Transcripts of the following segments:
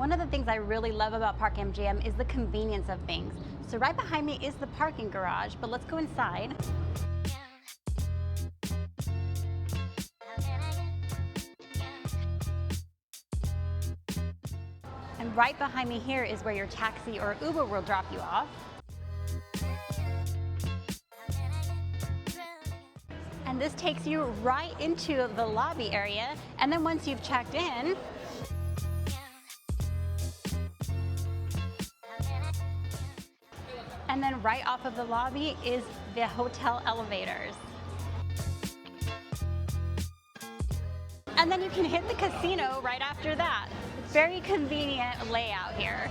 One of the things I really love about Park MGM is the convenience of things. So right behind me is the parking garage, but let's go inside. And right behind me here is where your taxi or Uber will drop you off. And this takes you right into the lobby area. And then once you've checked in, and then right off of the lobby is the hotel elevators. And then you can hit the casino right after that. Very convenient layout here.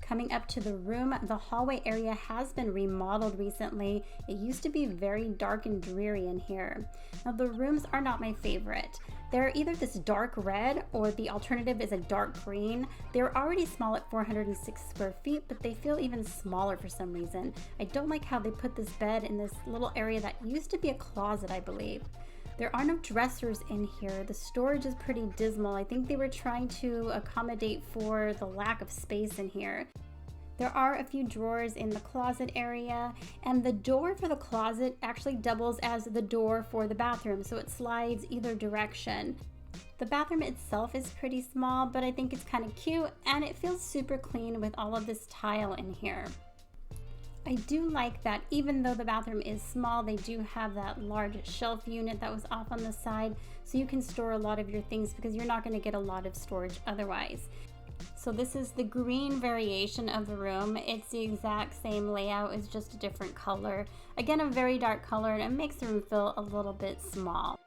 Coming up to the room, the hallway area has been remodeled recently. It used to be very dark and dreary in here. Now the rooms are not my favorite. They're either this dark red or the alternative is a dark green. They're already small at 406 square feet, but they feel even smaller for some reason. I don't like how they put this bed in this little area that used to be a closet, I believe. There are no dressers in here. The storage is pretty dismal. I think they were trying to accommodate for the lack of space in here. There are a few drawers in the closet area, and the door for the closet actually doubles as the door for the bathroom, so it slides either direction. The bathroom itself is pretty small, but I think it's kind of cute, and it feels super clean with all of this tile in here. I do like that even though the bathroom is small, they do have that large shelf unit that was off on the side, so you can store a lot of your things because you're not going to get a lot of storage otherwise. So this is the green variation of the room. It's the exact same layout, it's just a different color. Again, a very dark color, and it makes the room feel a little bit small.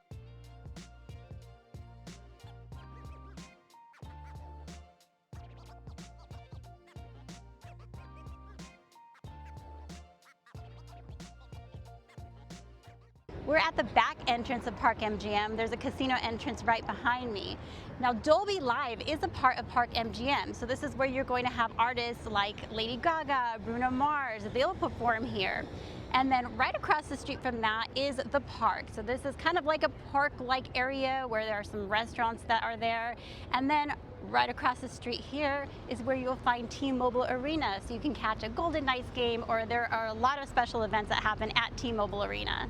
We're at the back entrance of Park MGM. There's a casino entrance right behind me. Now, Dolby Live is a part of Park MGM, so this is where you're going to have artists like Lady Gaga, Bruno Mars, they'll perform here. And then right across the street from that is the park. So this is kind of like a park-like area where there are some restaurants that are there. And then right across the street here is where you'll find T-Mobile Arena. So you can catch a Golden Knights game, or there are a lot of special events that happen at T-Mobile Arena.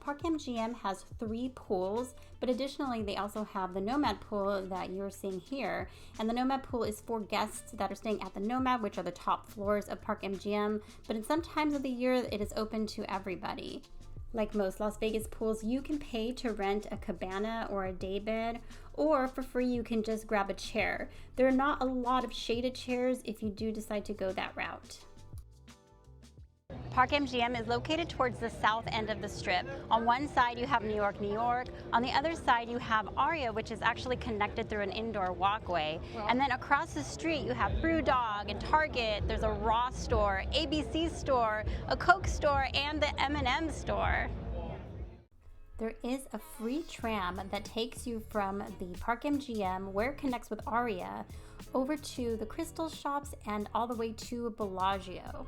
Park MGM has 3 pools, but additionally they also have the Nomad pool that you're seeing here. And the Nomad pool is for guests that are staying at the Nomad, which are the top floors of Park MGM, but in some times of the year it is open to everybody. Like most Las Vegas pools, you can pay to rent a cabana or a daybed, or for free you can just grab a chair. There are not a lot of shaded chairs if you do decide to go that route. Park MGM is located towards the south end of the strip. On one side you have New York, New York. On the other side you have Aria, which is actually connected through an indoor walkway. And then across the street you have BrewDog and Target. There's a Ross store, ABC store, a Coke store, and the M&M store. There is a free tram that takes you from the Park MGM, where it connects with Aria, over to the Crystal Shops and all the way to Bellagio.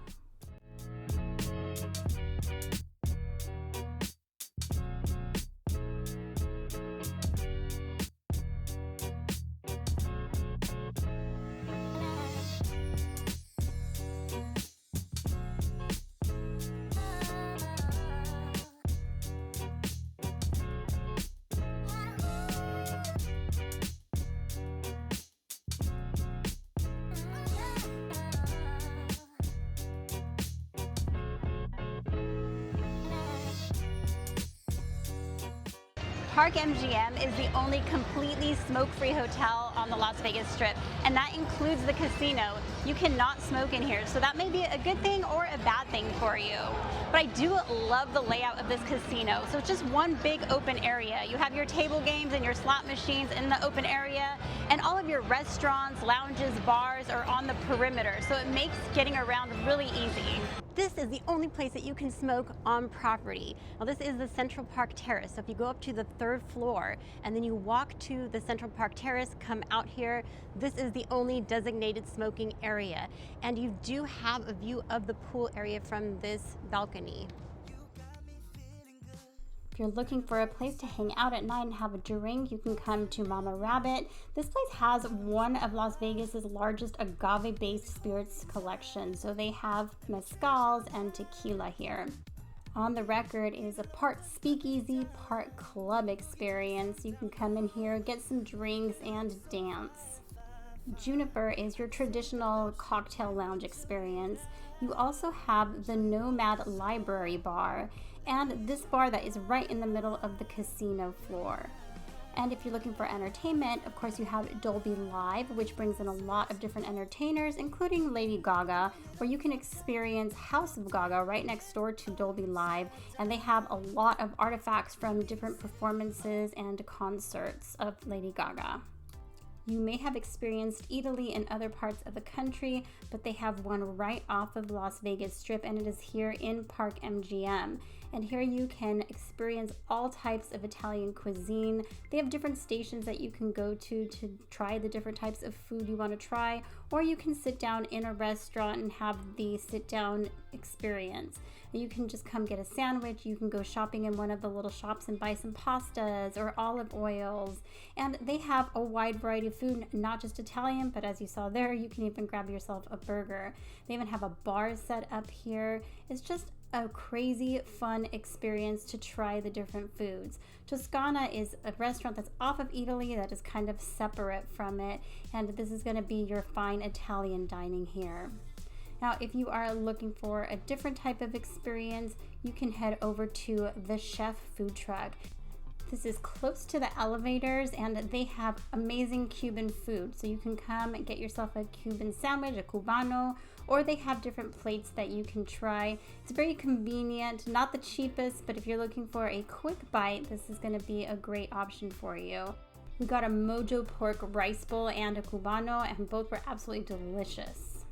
Park MGM is the only completely smoke-free hotel on the Las Vegas Strip, and that includes the casino. You cannot smoke in here, so that may be a good thing or a bad thing for you. But I do love the layout of this casino. So it's just one big open area. You have your table games and your slot machines in the open area, and all of your restaurants, lounges, bars are on the perimeter, so it makes getting around really easy. This is the only place that you can smoke on property. Now this is the Central Park Terrace. So if you go up to the 3rd floor and then you walk to the Central Park Terrace, come out here, this is the only designated smoking area. And you do have a view of the pool area from this balcony. If you're looking for a place to hang out at night and have a drink, you can come to Mama Rabbit. This place has one of Las Vegas's largest agave-based spirits collection. So they have mezcals and tequila here. On the record is a part speakeasy, part club experience. You can come in here, get some drinks, and dance. Juniper is your traditional cocktail lounge experience. You also have the Nomad Library Bar, and this bar that is right in the middle of the casino floor. And if you're looking for entertainment, of course you have Dolby Live, which brings in a lot of different entertainers, including Lady Gaga, where you can experience House of Gaga right next door to Dolby Live, and they have a lot of artifacts from different performances and concerts of Lady Gaga. You may have experienced Italy in other parts of the country, but they have one right off of Las Vegas Strip, and it is here in Park MGM. And here you can experience all types of Italian cuisine. They have different stations that you can go to try the different types of food you want to try, or you can sit down in a restaurant and have the sit-down experience. You can just come get a sandwich, you can go shopping in one of the little shops and buy some pastas or olive oils. And they have a wide variety of food, not just Italian, but as you saw there, you can even grab yourself a burger. They even have a bar set up here. It's just a crazy fun experience to try the different foods. Toscana is a restaurant that's off of Italy that is kind of separate from it, and this is going to be your fine Italian dining here. Now, if you are looking for a different type of experience, you can head over to the Chef food truck. This is close to the elevators, and they have amazing Cuban food. So you can come and get yourself a Cuban sandwich, a cubano, or they have different plates that you can try. It's very convenient, not the cheapest, but if you're looking for a quick bite, this is going to be a great option for you. We got a Mojo pork rice bowl and a cubano, and both were absolutely delicious.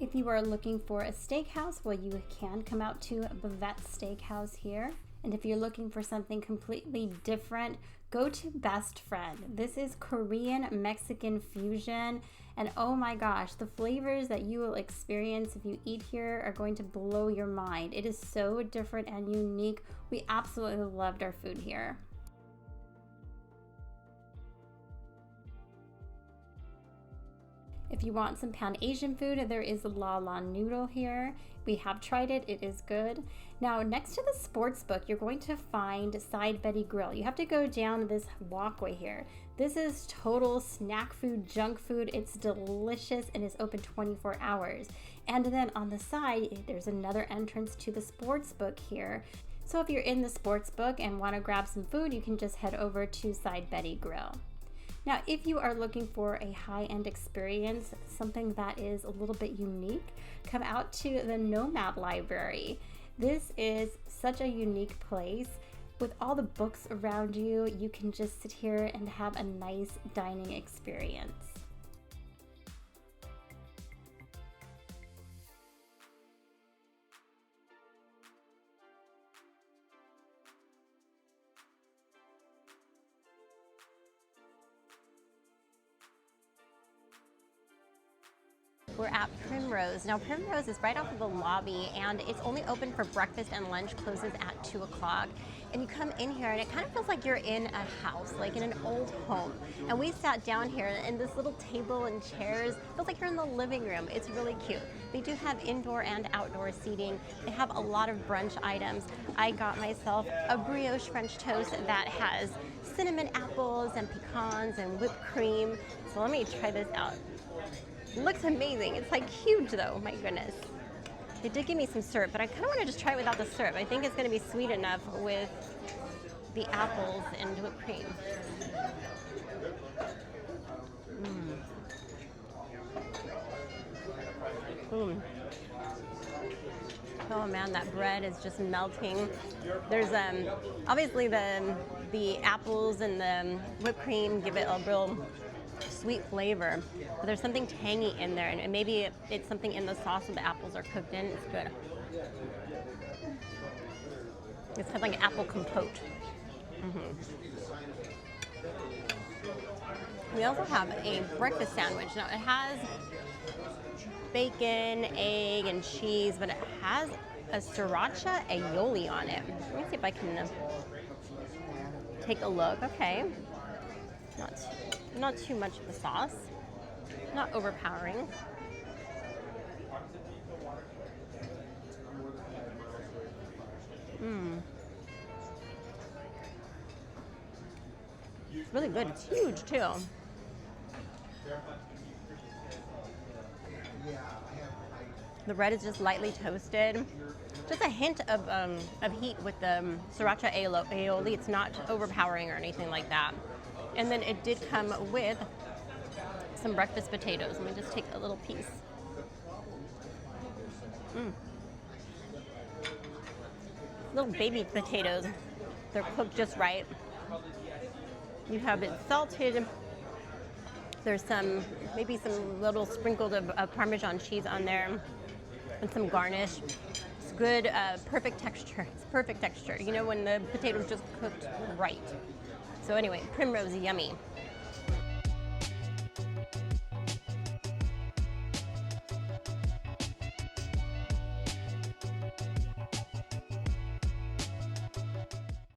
If you are looking for a steakhouse, well, you can come out to Bavette Steakhouse here. And if you're looking for something completely different, go to Best Friend. This is Korean Mexican fusion, and oh my gosh, the flavors that you will experience if you eat here are going to blow your mind. It is so different and unique. We absolutely loved our food here. If you want some Pan Asian food, there is La La Noodle here. We have tried it, it is good. Now, next to the sports book, you're going to find Side Betty Grill. You have to go down this walkway here. This is total snack food, junk food. It's delicious and is open 24 hours. And then on the side, there's another entrance to the sports book here. So if you're in the sports book and want to grab some food, you can just head over to Side Betty Grill. Now, if you are looking for a high-end experience, something that is a little bit unique, come out to the Nomad Library. This is such a unique place. With all the books around you, you can just sit here and have a nice dining experience. We're at Primrose. Now, Primrose is right off of the lobby, and it's only open for breakfast, and lunch closes at 2 o'clock. And you come in here, and it kind of feels like you're in a house, like in an old home. And we sat down here, and this little table and chairs, feels like you're in the living room. It's really cute. They do have indoor and outdoor seating. They have a lot of brunch items. I got myself a brioche French toast that has cinnamon apples and pecans and whipped cream. So let me try this out. It looks amazing. It's like huge though, my goodness. They did give me some syrup, but I kind of want to just try it without the syrup. I think it's going to be sweet enough with the apples and whipped cream. Oh man, that bread is just melting. There's obviously the apples and the whipped cream give it a real sweet flavor, but there's something tangy in there, and maybe it's something in the sauce that the apples are cooked in. It's good. It's kind of like an apple compote. We also have a breakfast sandwich. Now it has bacon, egg, and cheese, but it has a sriracha aioli on it. Let me see if I can take a look. Okay. Not too much of the sauce. Not overpowering. It's really good. It's huge too. The bread is just lightly toasted. Just a hint of heat with the sriracha aioli. It's not overpowering or anything like that. And then it did come with some breakfast potatoes. Let me just take a little piece. Little baby potatoes. They're cooked just right. You have it salted. There's maybe some little sprinkled of Parmesan cheese on there and some garnish. It's good, perfect texture. It's perfect texture. You know, when the potatoes just cooked right. So anyway, Primrose, yummy.